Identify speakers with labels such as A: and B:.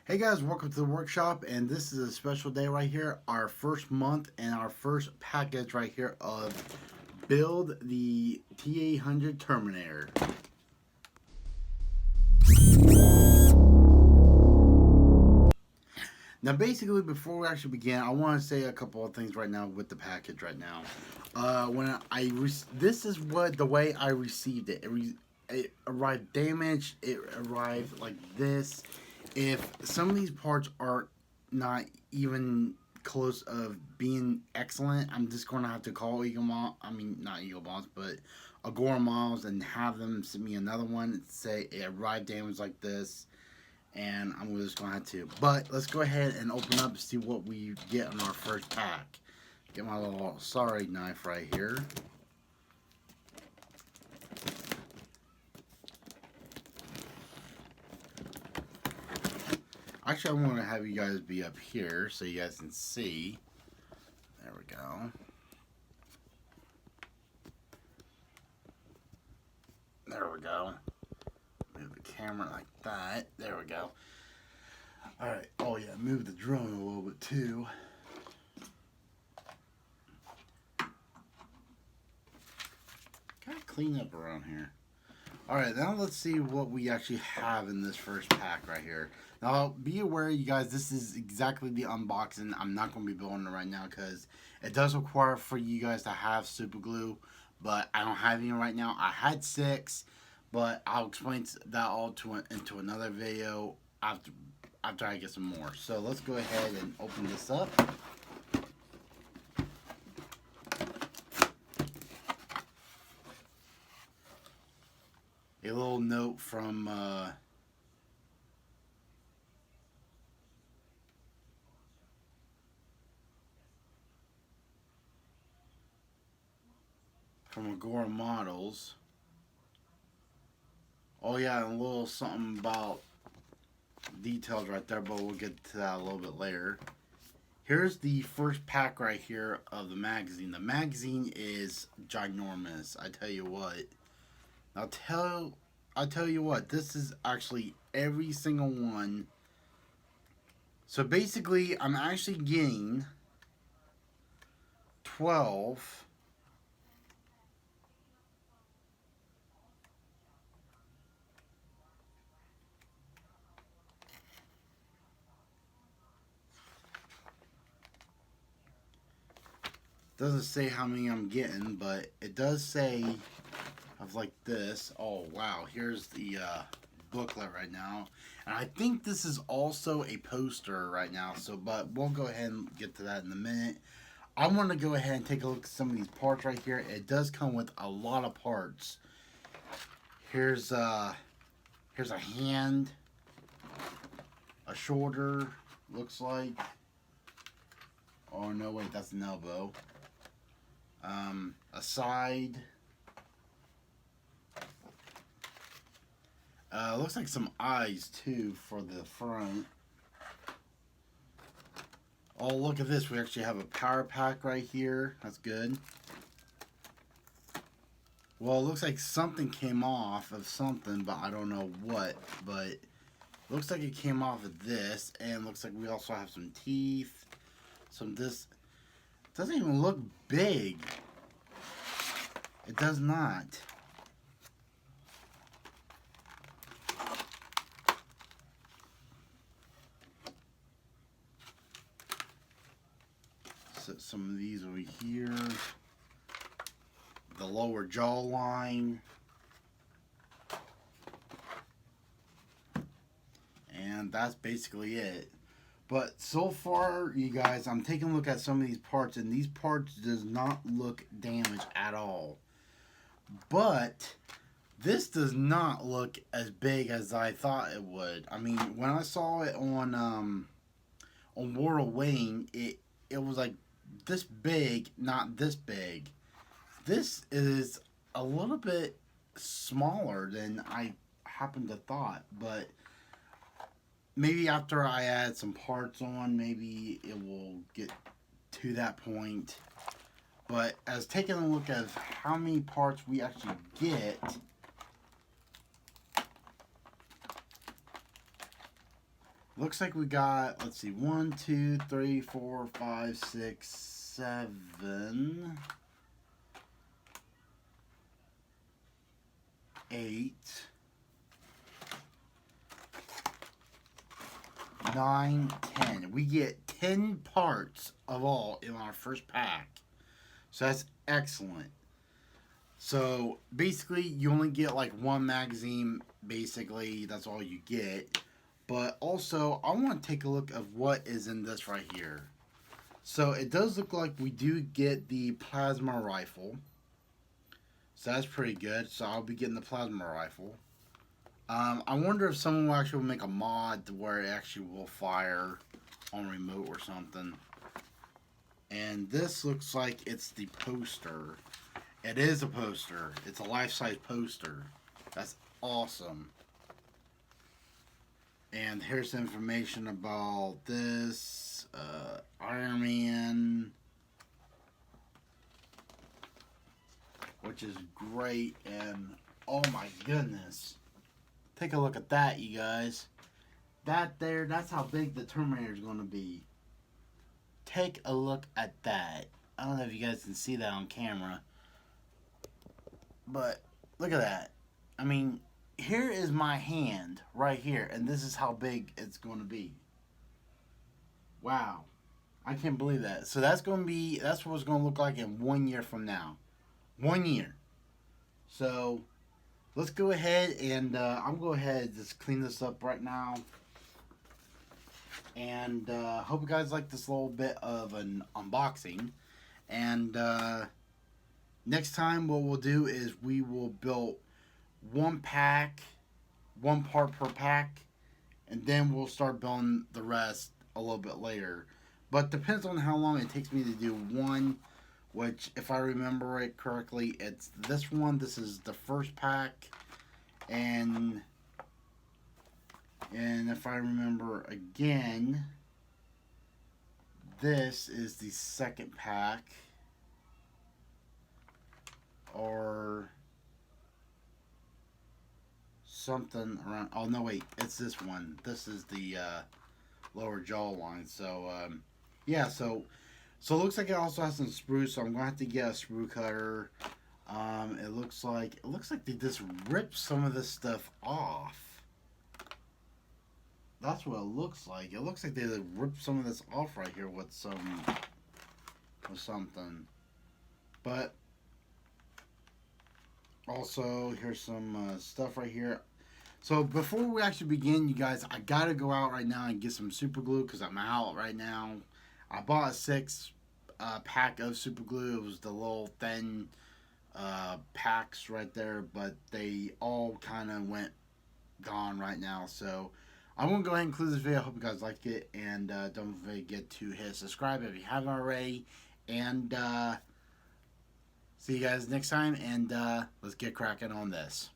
A: Hey guys, welcome to the workshop, and this is a special day right here, our first month and our first package right here of build the t800 Terminator. Now basically before we actually begin, I want to say a couple of things right now with the package right now. This is what the way I received it. It arrived damaged, it arrived like this. If some of these parts are not even close of being excellent, I'm just going to have to call Eagle Moss, I mean not Eagle Moss, but Agora Miles, and have them send me another one and say it arrived damaged like this, and I'm just going to have to. But let's go ahead and open up and see what we get in our first pack. Get my little sorry knife right here. Actually, I'm going to have you guys be up here so you guys can see. There we go. There we go. Move the camera like that. There we go. Alright. Oh, yeah. Move the drone a little bit too. Gotta clean up around here. Alright, now let's see what we actually have in this first pack right here. Now, be aware, you guys, this is exactly the unboxing. I'm not going to be building it right now because it does require for you guys to have super glue, but I don't have any right now. I had 6, but I'll explain that all into another video after I get some more. So let's go ahead and open this up. A little note from Agora Models. Oh yeah, and a little something about details right there, but we'll get to that a little bit later. Here's the first pack right here of the magazine. The magazine is ginormous, I tell you what. I'll tell you what, this is actually every single one. So basically, I'm actually getting 12 doesn't say how many I'm getting, but it does say of like this. Oh wow, here's the booklet right now, and I think this is also a poster right now, so but we'll go ahead and get to that in a minute. I want to go ahead and take a look at some of these parts right here. It does come with a lot of parts. Here's a hand, a shoulder, looks like. Oh no, wait, that's an elbow. A side. Looks like some eyes too for the front. Oh, look at this. We actually have a power pack right here. That's good. Well, it looks like something came off of something, but I don't know what. But looks like it came off of this, and looks like we also have some teeth. Some this. It doesn't even look big. It does not. Set some of these over here. The lower jawline. And that's basically it. But so far, you guys, I'm taking a look at some of these parts, and these parts does not look damaged at all. But this does not look as big as I thought it would. I mean, when I saw it on World of Wayne, it was like this big, not this big. This is a little bit smaller than I happened to thought, but maybe after I add some parts on, maybe it will get to that point. But as taking a look at how many parts we actually get, Looks like we got, let's see, 1, 2, 3, 4, 5, 6, 7, 8, 9, 10. We get 10 parts of all in our first pack. So that's excellent. So basically, you only get like one magazine. Basically, that's all you get. But also, I want to take a look of what is in this right here. So it does look like we do get the plasma rifle. So that's pretty good. So I'll be getting the plasma rifle. I wonder if someone will actually make a mod to where it actually will fire on remote or something. And this looks like it's the poster. It is a poster. It's a life-size poster. That's awesome. And here's information about this. Iron Man. Which is great. And oh my goodness. Take a look at that, you guys. That there, that's how big the Terminator is going to be. Take a look at that. I don't know if you guys can see that on camera. But look at that. I mean, here is my hand right here, and this is how big it's going to be. Wow. I can't believe that. So that's what it's going to look like in 1 year from now. 1 year. So let's go ahead and I'm going to go ahead and just clean this up right now. And hope you guys like this little bit of an unboxing. And next time what we'll do is we will build one pack, one part per pack, and then we'll start building the rest a little bit later. But depends on how long it takes me to do one, which if I remember it correctly, it's this one. This is the first pack, and if I remember again, this is the second pack, or something around. Oh no, wait, it's this one. This is the lower jawline. So yeah, so it looks like it also has some sprues. So I'm gonna have to get a sprue cutter. It looks like they just ripped some of this stuff off. That's what it looks like. It looks like they ripped some of this off right here with something. But also, here's some stuff right here. So before we actually begin, you guys, I gotta go out right now and get some super glue because I'm out right now. I bought a 6 pack of super glue. It was the little thin packs right there, but they all kind of went gone right now. So I'm gonna go ahead and conclude this video. I hope you guys liked it, and don't forget to hit subscribe if you haven't already. And see you guys next time, and let's get cracking on this.